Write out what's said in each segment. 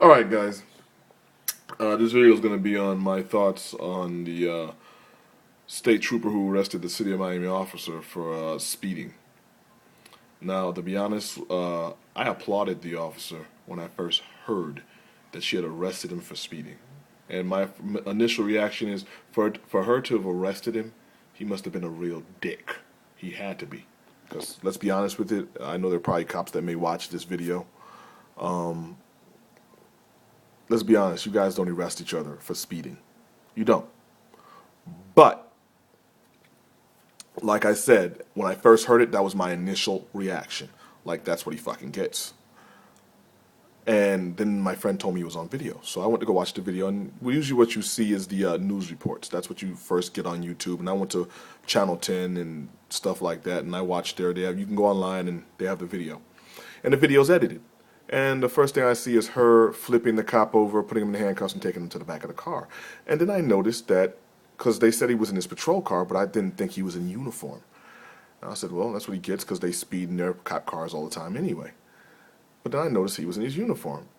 Alright, guys. This video is going to be on my thoughts on the state trooper who arrested the City of Miami officer for speeding. Now, to be honest, I applauded the officer when I first heard that she had arrested him for speeding. And my initial reaction is, for her to have arrested him, he must have been a real dick. He had to be. Because, let's be honest with it, I know there are probably cops that may watch this video. Let's be honest, you guys don't arrest each other for speeding. You don't. But, like I said, when I first heard it, that was my initial reaction. Like, that's what he fucking gets. And then my friend told me it was on video. So I went to go watch the video, and usually what you see is the news reports. That's what you first get on YouTube. And I went to Channel 10 and stuff like that, and I watched there. You can go online, and they have the video. And the video's edited. And the first thing I see is her flipping the cop over, putting him in handcuffs, and taking him to the back of the car. And then I noticed that, because they said he was in his patrol car, but I didn't think he was in uniform. And I said, well, that's what he gets, because they speed in their cop cars all the time anyway. But then I noticed he was in his uniform.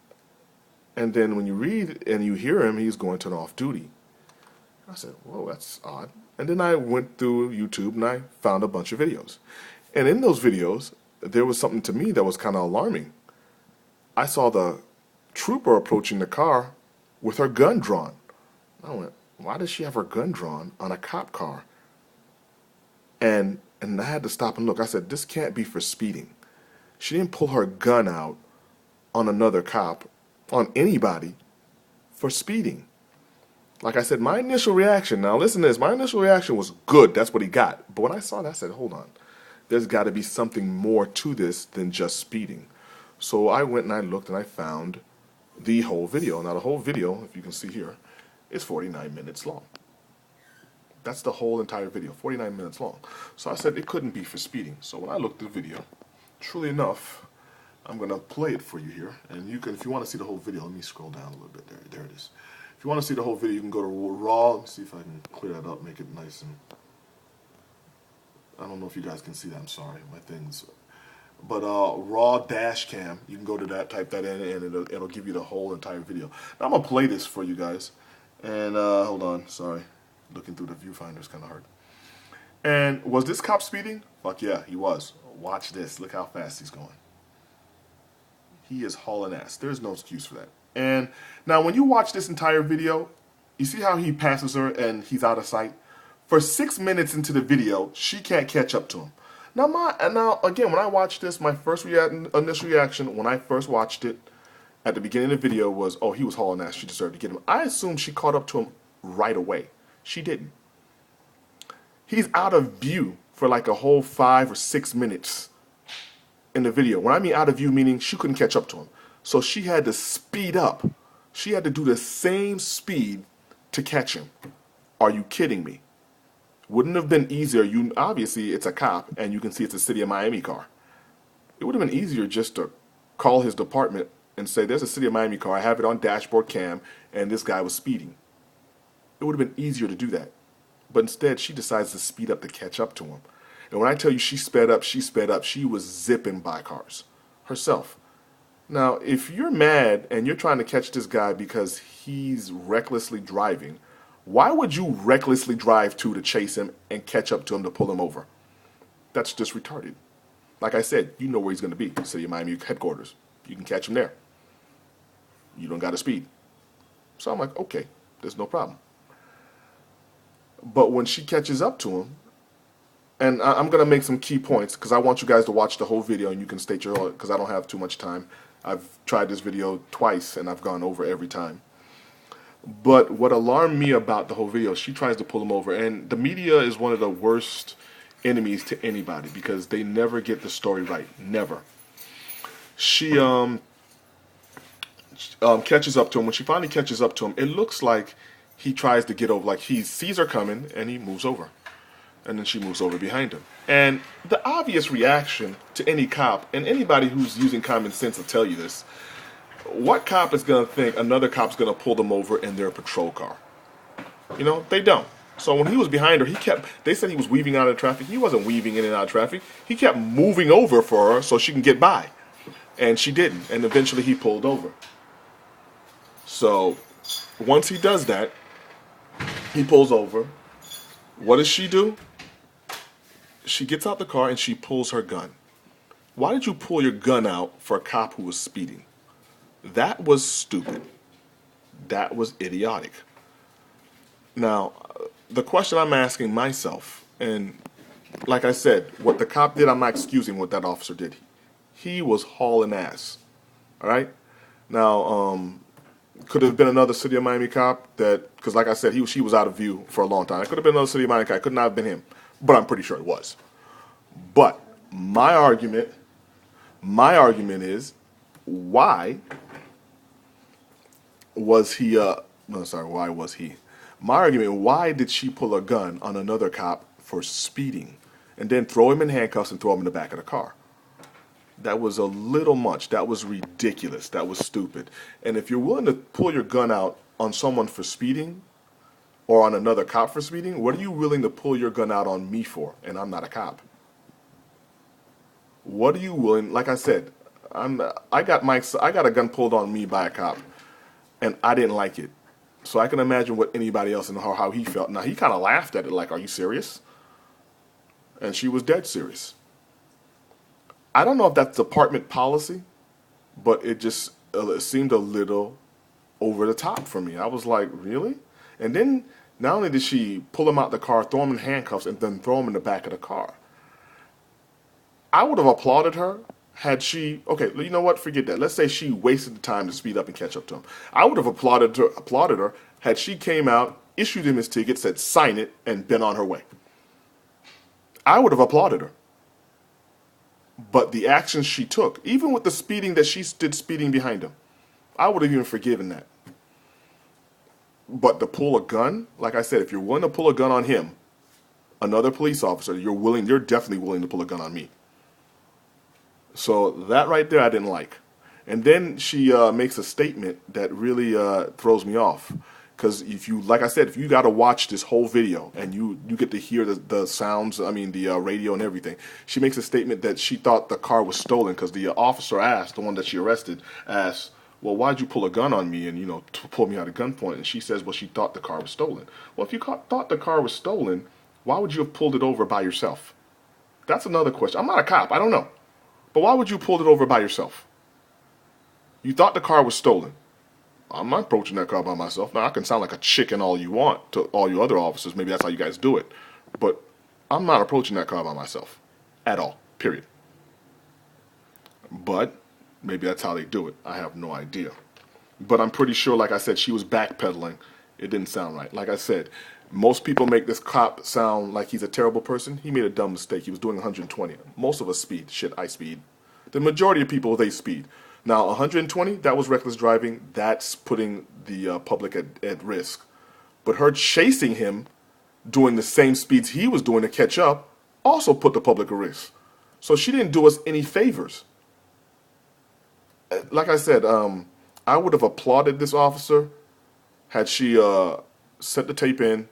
And then when you read and you hear him, he's going to an off-duty. I said, whoa, that's odd. And then I went through YouTube, and I found a bunch of videos. And in those videos, there was something to me that was kind of alarming. I saw the trooper approaching the car with her gun drawn. I went, why does she have her gun drawn on a cop car? And I had to stop and look. I said, this can't be for speeding. She didn't pull her gun out on another cop, on anybody, for speeding. Like I said, my initial reaction, now listen to this, my initial reaction was good, that's what he got. But when I saw that, I said, hold on. There's got to be something more to this than just speeding. So I went and I looked and I found the whole video. Now the whole video, if you can see here, is 49 minutes long. That's the whole entire video, 49 minutes long. So I said it couldn't be for speeding. So when I looked at the video, truly enough, I'm going to play it for you here. And you can, if you want to see the whole video, let me scroll down a little bit. There it is. If you want to see the whole video, you can go to Raw. Let me see if I can clear that up, make it nice and... I don't know if you guys can see that, I'm sorry. My thing's... But Raw dash cam, you can go to that, type that in, and it'll give you the whole entire video. Now I'm gonna play this for you guys, and hold on, sorry, looking through the viewfinder is kind of hard. And was this cop speeding? Fuck yeah, he was. Watch this. Look how fast he's going. He is hauling ass. There's no excuse for that. And now when you watch this entire video, you see how he passes her and he's out of sight. For 6 minutes into the video, she can't catch up to him. Now, again, when I watched this, my first initial reaction when I first watched it at the beginning of the video was, oh, he was hauling ass. She deserved to get him. I assumed she caught up to him right away. She didn't. He's out of view for like a whole 5 or 6 minutes in the video. When I mean out of view, meaning she couldn't catch up to him. So she had to speed up. She had to do the same speed to catch him. Are you kidding me? Wouldn't have been easier, obviously it's a cop and you can see it's a City of Miami car. It would have been easier just to call his department and say, there's a City of Miami car, I have it on dashboard cam, and this guy was speeding. It would have been easier to do that. But instead, she decides to speed up to catch up to him. And when I tell you she sped up, she was zipping by cars herself. Now, if you're mad and you're trying to catch this guy because he's recklessly driving, why would you recklessly drive to chase him and catch up to him to pull him over? That's just retarded. Like I said, you know where he's going to be, City of Miami headquarters. You can catch him there. You don't got to speed. So I'm like, okay, there's no problem. But when she catches up to him, and I'm going to make some key points because I want you guys to watch the whole video and you can state your own, because I don't have too much time. I've tried this video twice and I've gone over every time. But what alarmed me about the whole video, she tries to pull him over. And the media is one of the worst enemies to anybody because they never get the story right. Never. She catches up to him. When she finally catches up to him, it looks like he tries to get over. Like he sees her coming and he moves over. And then she moves over behind him. And the obvious reaction to any cop, and anybody who's using common sense will tell you this, what cop is going to think another cop's going to pull them over in their patrol car? You know, they don't. So when he was behind her, they said he was weaving out of traffic. He wasn't weaving in and out of traffic. He kept moving over for her so she can get by. And she didn't. And eventually he pulled over. So once he does that, he pulls over. What does she do? She gets out the car and she pulls her gun. Why did you pull your gun out for a cop who was speeding? That was stupid. That was idiotic. Now, the question I'm asking myself, and like I said, what the cop did, I'm not excusing what that officer did. He was hauling ass. All right? Now, could have been another City of Miami cop that, because like I said, she was out of view for a long time. It could have been another City of Miami cop. It could not have been him. But I'm pretty sure it was. But my argument is, why was he, no, sorry, why was he? My argument, why did she pull a gun on another cop for speeding and then throw him in handcuffs and throw him in the back of the car? That was a little much. That was ridiculous. That was stupid. And if you're willing to pull your gun out on someone for speeding or on another cop for speeding, what are you willing to pull your gun out on me for? And I'm not a cop. What are you willing? Like I said, I got a gun pulled on me by a cop, and I didn't like it. So I can imagine what anybody else and how he felt. Now he kind of laughed at it, like, "Are you serious?" And she was dead serious. I don't know if that's department policy, but it seemed a little over the top for me. I was like, really? And then not only did she pull him out the car, throw him in handcuffs, and then throw him in the back of the car. I would have applauded her had she, okay, you know what, forget that. Let's say she wasted the time to speed up and catch up to him. I would have applauded her had she came out, issued him his ticket, said sign it, and been on her way. I would have applauded her. But the actions she took, even with the speeding that she did speeding behind him, I would have even forgiven that. But to pull a gun, like I said, if you're willing to pull a gun on him, another police officer, you're definitely willing to pull a gun on me. So that right there I didn't like. And then she makes a statement that really throws me off. Because like I said, if you got to watch this whole video and you get to hear the sounds, I mean the radio and everything, she makes a statement that she thought the car was stolen because the officer asked, the one that she arrested, asked, "Well, why'd you pull a gun on me and, pull me out at gunpoint?" And she says, "Well, she thought the car was stolen." Well, if you thought the car was stolen, why would you have pulled it over by yourself? That's another question. I'm not a cop. I don't know. But why would you pull it over by yourself? You thought the car was stolen. I'm not approaching that car by myself. Now, I can sound like a chicken all you want to all you other officers. Maybe that's how you guys do it. But I'm not approaching that car by myself. At all. Period. But maybe that's how they do it. I have no idea. But I'm pretty sure, like I said, she was backpedaling. It didn't sound right. Like I said, most people make this cop sound like he's a terrible person. He made a dumb mistake. He was doing 120. Most of us speed. Shit, I speed. The majority of people, they speed. Now, 120, that was reckless driving. That's putting the public at risk. But her chasing him, doing the same speeds he was doing to catch up, also put the public at risk. So she didn't do us any favors. Like I said, I would have applauded this officer had she sent the tape in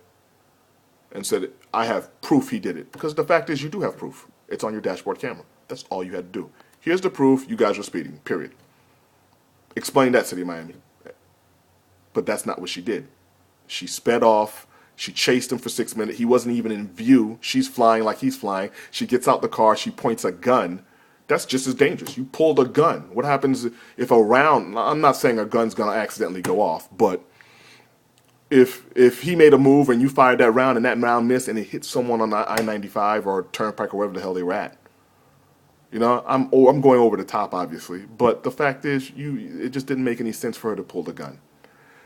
and said, "I have proof he did it." Because the fact is, you do have proof. It's on your dashboard camera. That's all you had to do. Here's the proof. You guys were speeding, period. Explain that, City of Miami. But that's not what she did. She sped off. She chased him for 6 minutes. He wasn't even in view. She's flying like he's flying. She gets out the car. She points a gun. That's just as dangerous. You pulled a gun. What happens if a round, I'm not saying a gun's going to accidentally go off, but if he made a move and you fired that round and that round missed and it hit someone on I-95 or Turnpike or wherever the hell they were at, I'm going over the top, obviously, but the fact is, it just didn't make any sense for her to pull the gun.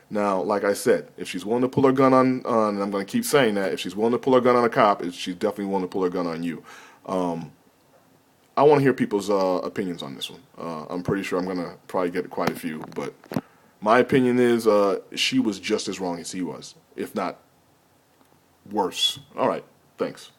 Now, like I said, if she's willing to pull her gun on, and I'm going to keep saying that, if she's willing to pull her gun on a cop, she's definitely willing to pull her gun on you. I want to hear people's opinions on this one. I'm pretty sure I'm going to probably get quite a few, but my opinion is she was just as wrong as he was, if not worse. All right, thanks.